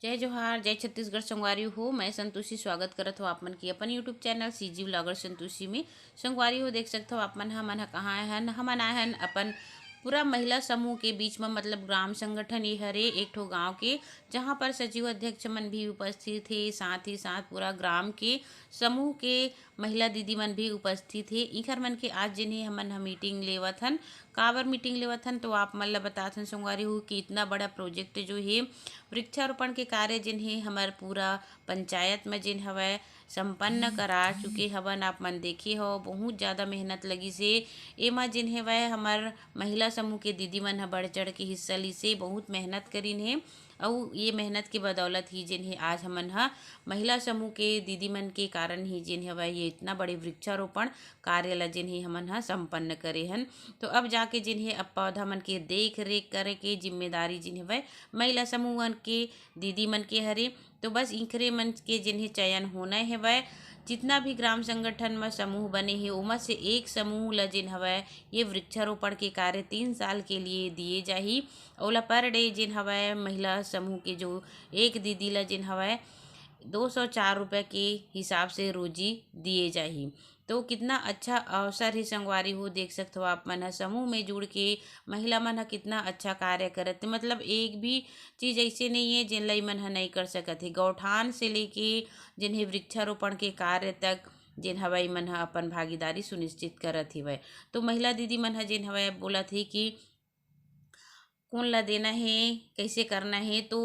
जय जोहार जय छत्तीसगढ़ संगवारी हो। मैं संतोषी स्वागत करत हो आप मन की अपन YouTube channel CG vlogger Santoshi में। संगवारी हो देख सकते हो आप मन ह कहाँ हन। हमन आए हन अपन पूरा महिला समूह के बीच में, मतलब ग्राम संगठन ये हरे एक ठो गांव के, जहाँ पर सचिव अध्यक्ष मन भी उपस्थित थे। साथ ही साथ पूरा ग्राम के समूह के महिला दीदी मन भी उपस्थित थे। इखर मन के आज जिन्हें हमन मीटिंग लेवत हन। काबर मीटिंग लेवत हन तो आप मन ला बतात हन संगवारी हो कि इतना बड़ा प्रोजेक्ट जो है वृक्षारोपण के कार्य जिन्हें हमार पूरा पंचायत में जिन हवय संपन्न करा चुके हवन। आप मन देखे हो बहुत ज़्यादा मेहनत लगी से एमा जिन हेवय हमार महिला समूह के दीदी मन ह बढ़ चढ़ के हिस्सा ली से बहुत मेहनत करीन हे। अउ ये मेहनत के बदौलत ही जिन्हें आज हमन ह महिला समूह के दीदी मन के कारण ही जिन हवय ये इतना बड़े वृक्षारोपण कार्य ला जिन्हें हमन ह संपन्न करे हन। तो अब जाके जिन्हें अब पौधा मन के देख रेख करे के जिम्मेदारी जिन हवय महिला समूह मन के दीदी मन के हरे। तो बस इखरे मन के जिन्हें चयन होना हेवय। जितना भी ग्राम संगठन में समूह बने हैं ओमा से एक समूह ला जिन हवय ये वृक्षारोपण के कार्य 3 साल के लिए दिए जाही। ओला पर डे जिन हवय महिला समूह के जो एक दीदी ला जिन हवय 204 रुपये के हिसाब से रोजी दिए जाही। तो कितना अच्छा अवसर है संगवारी हो देख सकते हो आप मन ह समूह में जुड़ के महिला मन ह कितना अच्छा कार्य करत। मतलब एक भी चीज़ ऐसे नहीं है जिन ला मन ह नहीं कर सकत है। गौठान से लेके जिन्हें वृक्षारोपण के कार्य तक जिन हवय मन ह अपन भागीदारी सुनिश्चित करत हवय। तो महिला दीदी मन ह जिन हवय बोलत ही कि कौन ला देना है कैसे करना है। तो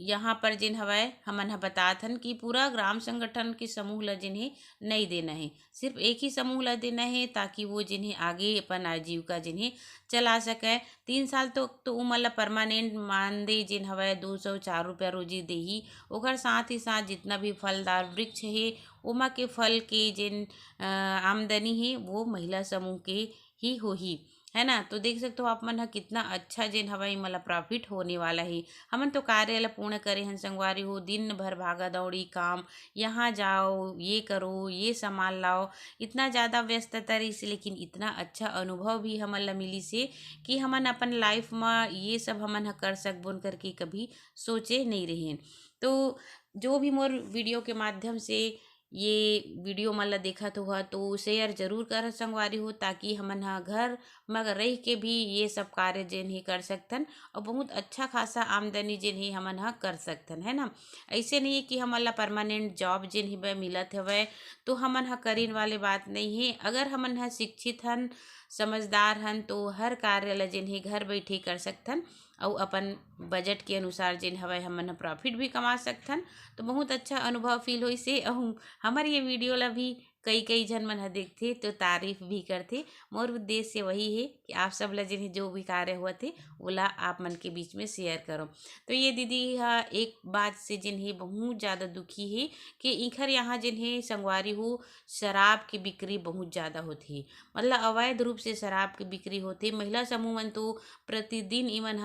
यहाँ पर जिन हवय हमन ह बतात हन कि पूरा ग्राम संगठन के समूह ला जिन्हें नहीं देना है, सिर्फ एक ही समूह ला देना है ताकि वो जिन्हें आगे अपन आजीविका जिन्हें चला सके। 3 साल तो उमन ला परमानेंट मानदेय जिन हवय 204 रुपया रोजी देही। ओकर साथ ही साथ जितना भी फलदार वृक्ष है ओमा के फल के जिन आमदनी है वो महिला समूह के ही होही, है ना। तो देख सकते हो आप मन ह कितना अच्छा जिन हवाई मला प्रॉफिट होने वाला है। हमन तो कार्य ला पूर्ण करे हन संगवारी हो। दिन भर भागा दौड़ी काम, यहाँ जाओ ये करो ये सामान लाओ, इतना ज़्यादा व्यस्तता रही से, लेकिन इतना अच्छा अनुभव भी हमन ला मिली से कि हमन अपन लाइफ में ये सब हमन ह कर सकबोन करके कभी सोचे नहीं रहे। तो जो भी मोर वीडियो के माध्यम से ये वीडियो मन ला देखत हुआ तो शेयर जरूर कर संगवारी हो, ताकि हमन ह घर मगर रह के भी ये सब कार्य जिन ही कर सकथन और बहुत अच्छा खासा आमदनी जिन ही हमन ह कर सकथन, है ना। ऐसे नहीं है कि हमन ला परमानेंट जॉब जिन ही मिलत हवय तो हमन ह करीन वाले बात नहीं है। अगर हमन ह शिक्षित हन समझदार हन तो हर कार्य ला जिन ही घर बैठे कर सकथन और अपन बजट के अनुसार जिन हवय हमन ह प्रॉफिट भी कमा सकथन। तो बहुत अच्छा अनुभव फील होई से अहू हमार ये वीडियो ला भी कई कई जन मन ह देखथे तो तारीफ भी करथे। मोर उद्देश्य वही है कि आप सब ला जिन्हें जो भी कार्य हुआ थे ओला आप मन के बीच में शेयर करो। तो ये दीदी हा एक बात से जिन्हें बहुत ज़्यादा दुखी है कि इखर यहाँ जिन्हें संगवारी हो शराब की बिक्री बहुत ज़्यादा होती है। मतलब अवैध रूप से शराब की बिक्री होती। महिला समूह मन तो प्रतिदिन इमन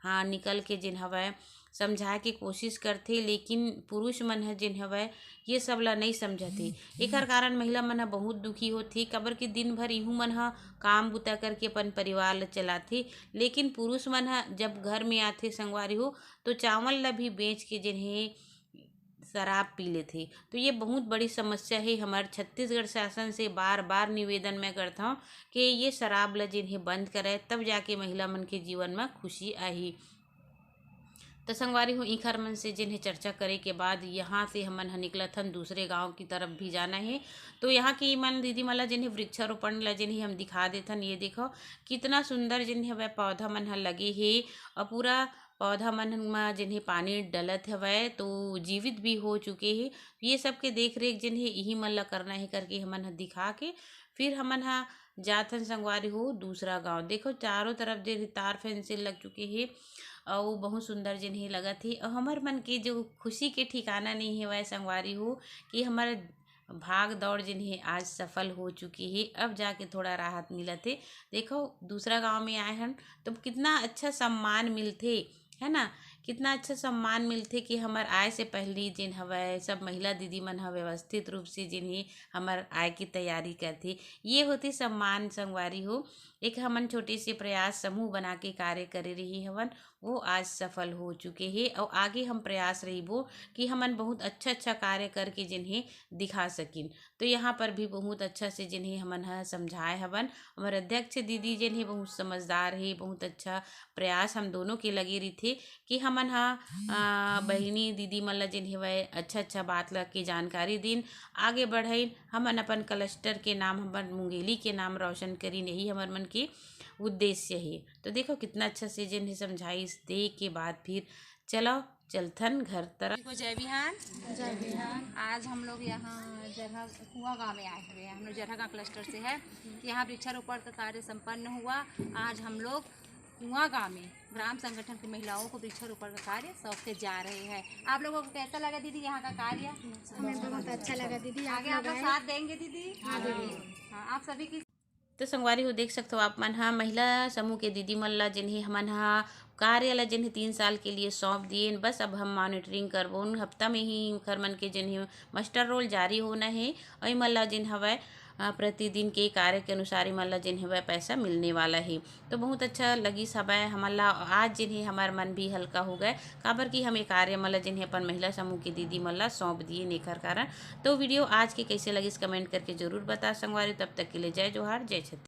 हाँ निकल के जिन हवय समझाए के कोशिश करथे, लेकिन पुरुष मन ह जिन हवय ये सब ला नहीं समझथे। एकर कारण महिला मन ह बहुत दुखी होथे। काबर कि दिन भर इहू मन ह काम बूता करके अपन परिवार ला चलाथे, लेकिन पुरुष मन ह जब घर में आथे संगवारी हो तो चावल ला भी बेच के जिन्हें शराब पी लेथे। तो ये बहुत बड़ी समस्या है। हमारे छत्तीसगढ़ शासन से बार बार निवेदन मैं करता हूँ कि ये शराब ला जिन्हें बंद करे, तब जाके महिला मन के जीवन में खुशी आही। तो संगवारी हो इखर मन से जिन्हें चर्चा करे के बाद यहाँ से हमन ह निकलत हन दूसरे गांव की तरफ भी जाना है। तो यहाँ की मन दीदी मला जिन्हें वृक्षारोपण ला जिन्हें हम दिखा देथन। ये देखो कितना सुंदर जिन्हें वह पौधा मन ह लगे हे और पूरा पौधा मन में जिन्हें पानी डलत हवय तो जीवित भी हो चुके हैं। ये सब के देख रेख जिन्हें यही मन ला करना है करके हमन ह दिखा के फिर हमन ह जाथन संगवारी हो दूसरा गांव। देखो चारों तरफ जो तार फेंसिंग लग चुके हैं और बहुत सुंदर जिन्हें लगा थी। और हमार मन के जो खुशी के ठिकाना नहीं है वह संगवारी हो कि हमारे भाग दौड़ जिन्हें आज सफल हो चुकी है। अब जाके थोड़ा राहत मिलत है। देखो दूसरा गांव में आए हैं तो कितना अच्छा सम्मान मिलते, है ना। कितना अच्छा सम्मान मिलते कि हमार आय से पहले जिन हवय सब महिला दीदी मन ह व्यवस्थित रूप से जिन्हें हमार आय की तैयारी करथे। ये होती सम्मान संगवारी हो। एक हमन छोटे से प्रयास समूह बना के कार्य करे रही हवन वो आज सफल हो चुके हैं और आगे हम प्रयास रही वो कि हमन बहुत अच्छा अच्छा कार्य करके जिन्हें दिखा सकिन। तो यहाँ पर भी बहुत अच्छा से जिन्हें हमन ह समझाए हवन। हमारे अध्यक्ष दीदी जिन्हें बहुत समझदार है, बहुत अच्छा प्रयास हम दोनों के लगे रही थे कि हमन हा बहिनी दीदी मन ला जिन्हें वह अच्छा अच्छा बात ला के जानकारी दिन आगे बढ़ाइन। हमन अपन क्लस्टर के नाम हमन मुंगेली के नाम रोशन करीन, यही हमर मन के उद्देश्य है। तो देखो कितना अच्छा से जिन्हें समझाई, इस दे के बाद फिर चलो चलथन घर तरफ। को जय बिहान। जय बिहान। आज हम लोग यहाँ जगह कुआं गाँव में आए हुए हैं। हम लोग जरहा गाँव क्लस्टर से है। यहाँ वृक्षारोपण का कार्य संपन्न हुआ। आज हम लोग कुआं गाँव में ग्राम संगठन की महिलाओं को वृक्षारोपण का कार्य सौंपते जा रहे हैं। आप लोगों को कैसा लगा दीदी यहाँ का कार्य? हमें बहुत अच्छा लगा दीदी। आगे आप लोग साथ देंगे दीदी? हाँ दीदी। हाँ, आप सभी की तो संगवारी हो देख सकते हो आप मन हा महिला समूह के दीदी मन ला जिन्हें हमन हा कार्य ला जिन्हें 3 साल के लिए सौंप दिए। बस अब हम मॉनिटरिंग करबो हफ्ता में ही खर मन के जिन्हें मास्टर रोल जारी होना है और मन ला जिन हवय प्रतिदिन के कार्य के अनुसार मन ला जिन्हें वह पैसा मिलने वाला है। तो बहुत अच्छा लगी सब है हमला। आज जिन्हें हमार मन भी हल्का हो गए काबर कि हम ये कार्य मतलब जिन्हें अपन महिला समूह की दीदी मन ला सौंप दिए नेकर कारण। तो वीडियो आज के कैसे लगी कमेंट करके जरूर बता संगवारी। तब तक के लिए जय जोहार, जय छत्तीसगढ़।